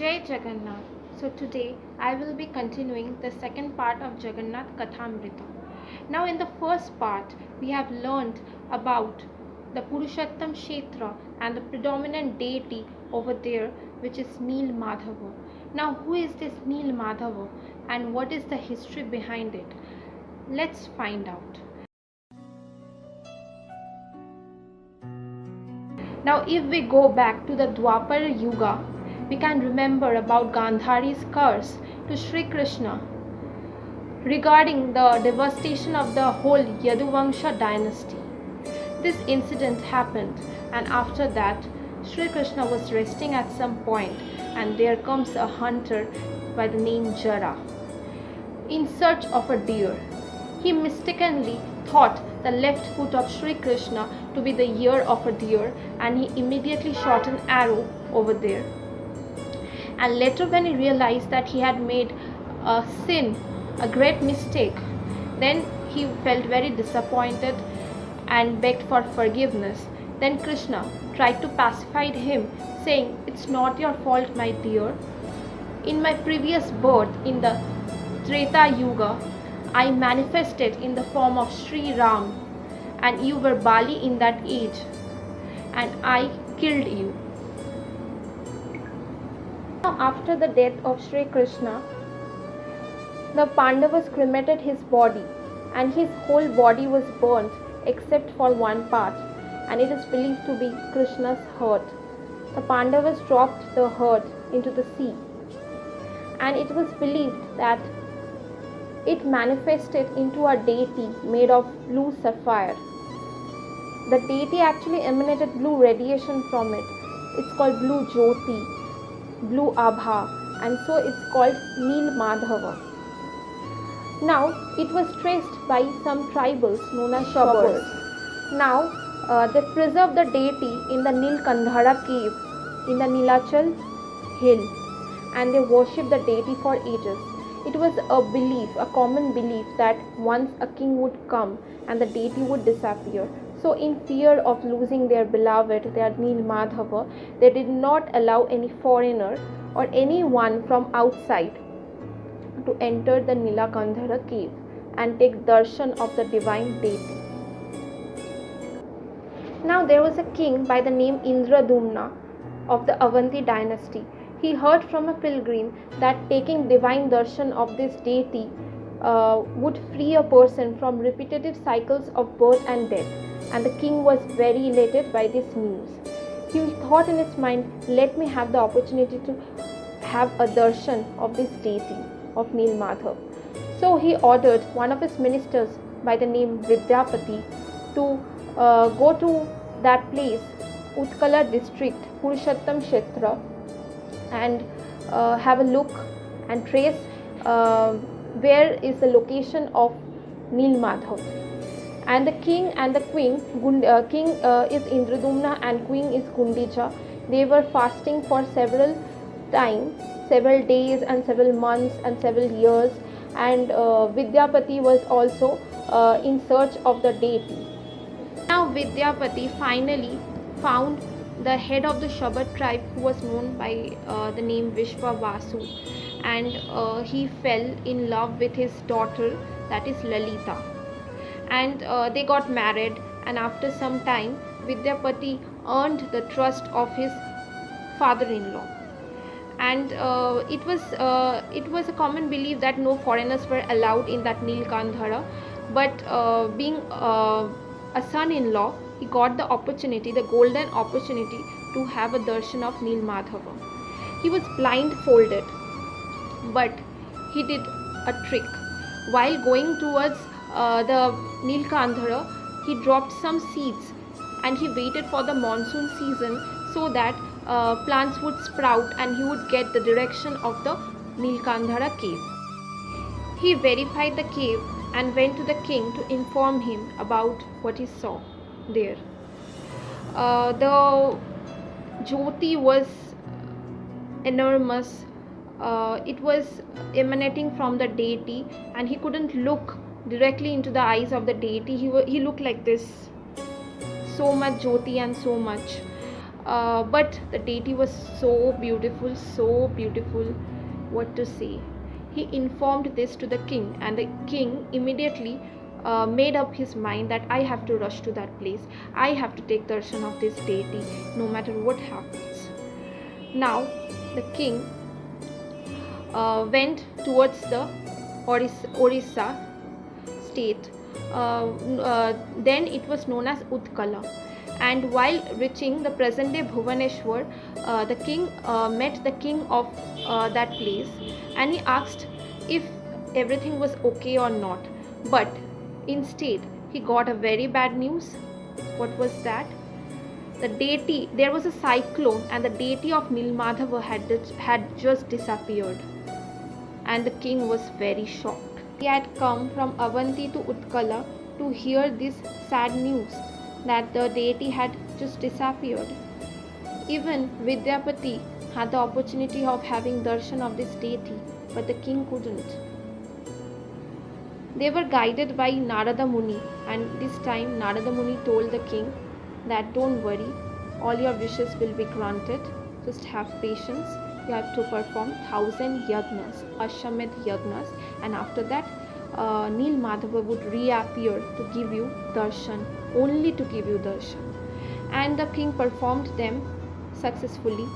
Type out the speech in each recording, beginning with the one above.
Jai Jagannath. So today I will be continuing the second part of Jagannath Kathamrita. Now in the first part we have learned about the Purushottam Kshetra and the predominant deity over there, which is Neelmadhava. Now who is this Neelmadhava and what is the history behind it? Let's find out. Now if we go back to the Dwapar Yuga, we can remember about Gandhari's curse to Sri Krishna regarding the devastation of the whole Yaduvangsha dynasty. This incident happened, and after that Sri Krishna was resting at some point, and there comes a hunter by the name Jara in search of a deer. He mistakenly thought the left foot of Sri Krishna to be the ear of a deer, and he immediately shot an arrow over there. And later when he realized that he had made a sin, a great mistake, then he felt very disappointed and begged for forgiveness. Then Krishna tried to pacify him, saying, "It's not your fault, my dear. In my previous birth in the Treta Yuga, I manifested in the form of Sri Ram, and you were Bali in that age, and I killed you." Now, after the death of Sri Krishna, the Pandavas cremated his body, and his whole body was burnt except for one part, and it is believed to be Krishna's heart. The Pandavas dropped the heart into the sea, and it was believed that it manifested into a deity made of blue sapphire. The deity actually emanated blue radiation from it. It's called blue Jyoti, blue Abha, and so it's called Neelmadhava. Now it was traced by some tribals known as Shabbas. Now they preserve the deity in the Neelkandhara cave in the Nilachal hill, and they worship the deity for ages. It was a belief, a common belief, that once a king would come and the deity would disappear. So in fear of losing their beloved, their Neelmadhava, they did not allow any foreigner or anyone from outside to enter the Nilakandhara cave and take darshan of the divine deity. Now there was a king by the name Indradumna of the Avanti dynasty. He heard from a pilgrim that taking divine darshan of this deity would free a person from repetitive cycles of birth and death, and the king was very elated by this news. He thought in his mind, let me have the opportunity to have a darshan of this deity of Neelmadhav. So he ordered one of his ministers by the name Vidyapati to go to that place, Utkala district, Purushottam Kshetra, and have a look and trace where is the location of Neelmadhav. And the king and the queen, king is Indradumna and queen is Gundija. They were fasting for several days and several months and several years, and Vidyapati was also in search of the deity. Now Vidyapati finally found the head of the Shabad tribe, who was known by the name Vishwavasu, and he fell in love with his daughter, that is Lalita, and they got married. And after some time, Vidyapati earned the trust of his father-in-law, and it was a common belief that no foreigners were allowed in that Neelkandhara, but being a son-in-law, he got the opportunity, the golden opportunity, to have a darshan of Neelmadhava. He was blindfolded, but he did a trick. While going towards the Neelkandhara, he dropped some seeds, and he waited for the monsoon season so that plants would sprout and he would get the direction of the Neelkandhara cave. He verified the cave and went to the king to inform him about what he saw there. The Jyoti was enormous. It was emanating from the deity, and he couldn't look directly into the eyes of the deity. He looked like this, so much Jyoti and so much. But the deity was so beautiful, what to say. He informed this to the king, and the king immediately made up his mind that I have to rush to that place. I have to take darshan of this deity no matter what happens. Now the king went towards the Orissa state. Then it was known as Utkala. And while reaching the present day Bhubaneswar, the king met the king of that place, and he asked if everything was okay or not. But instead, he got a very bad news. What was that? The deity, there was a cyclone, and the deity of Neelmadhava had just disappeared. And the king was very shocked. He had come from Avanti to Utkala to hear this sad news that the deity had just disappeared. Even Vidyapati had the opportunity of having darshan of this deity, but the king couldn't. They were guided by Narada Muni, and this time Narada Muni told the king that don't worry, all your wishes will be granted, just have patience. You have to perform 1000 yagnas, Ashwamedh yagnas, and after that Neelmadhava would reappear to give you darshan, only to give you darshan. And the king performed them successfully,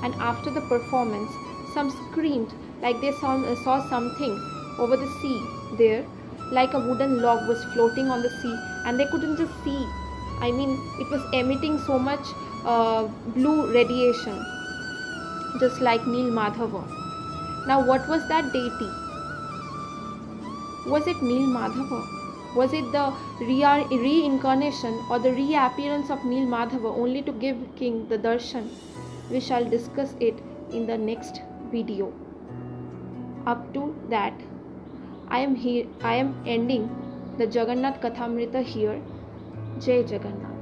and after the performance, some screamed like they saw something over the sea there, like a wooden log was floating on the sea, and they couldn't just see. I mean, it was emitting so much blue radiation, just like Neelmadhava. Now, what was that deity? Was it Neelmadhava? Was it the reincarnation or the reappearance of Neelmadhava only to give king the darshan? We shall discuss it in the next video. Up to that, I am ending the Jagannath Kathamrita here. Jai Jagannath.